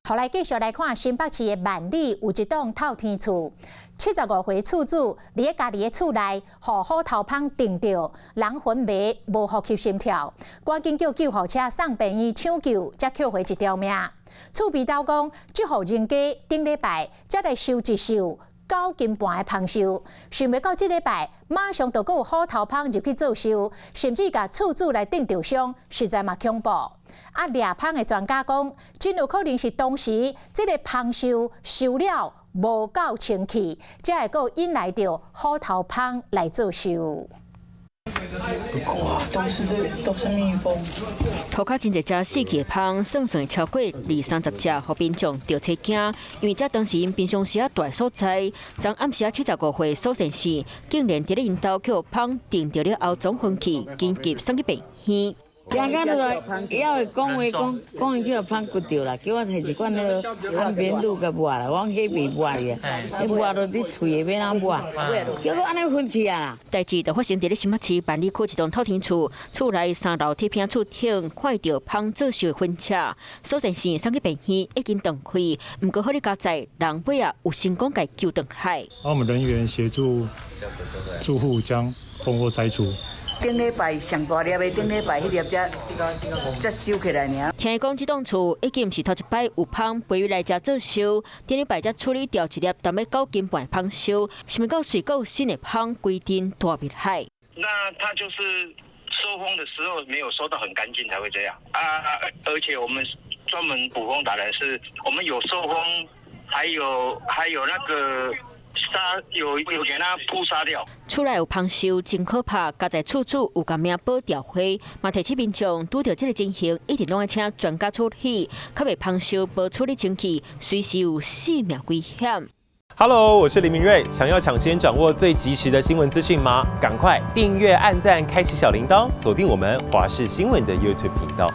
后来继续来看新北市的万里有一栋透天厝，75岁厝主伫咧家己的厝内，互虎头蜂叮着，人昏迷，无呼吸心跳，赶紧叫救护车送病院抢救，才救回一条命。厝边斗讲，这户人家顶礼拜才来收一收9斤半的蜂箱，想袂到这礼拜马上就有虎头蜂入去做收，甚至甲厝主来顶着伤，实在嘛恐怖。猎蜂的专家讲，真有可能是当时这个蜂箱收了无够清气，才会够引来着虎头蜂来做收。哇，都是蜜蜂。涂骹真侪只死去的蜂，算超过20-30只，互民众着车惊。因为这当时因平常时大的所在，昨暗时75岁苏先生，竟然伫咧因兜去蜂叮着了后总昏去，紧急送去病院。刚刚以后讲话讲伊叫蜂骨掉啦，叫我摕一罐那个蜂棉露甲抹啦，我迄未抹去，迄抹到你喙下要哪抹，叫我安尼昏去啊！代志就发生伫咧新北市万里区一栋透天厝，厝内3楼铁片厝顶看到蜂做烧的粉车，苏先生送去病院已经断开，不过好哩加在人尾啊有成功给救回来。我们人员协助住户将蜂窝拆除。顶礼拜上大粒的，顶礼拜迄粒才收起来尔。听讲，这栋厝已经不是头一摆有蜂飞来遮做收，顶礼拜才处理掉一粒淡要9斤半的蜂箱，想到随有新的蜂规定大灭海。那他就是收蜂的时候没有收到很干净才会这样啊！而且我们专门捕蜂达人是，我们有收蜂，还有那个。有给它扑杀掉。厝内有蜂箱真可怕，加在厝主有甲命保掉花，嘛提醒民众拄到这个情形，一定拢要请专家处理，较袂蜂箱无处理清气，随时有性命危险。Hello， 我是林明瑞，想要抢先掌握最及时的新闻资讯吗？赶快订阅、按赞、开启小铃铛，锁定我们华视新闻的 YouTube 频道。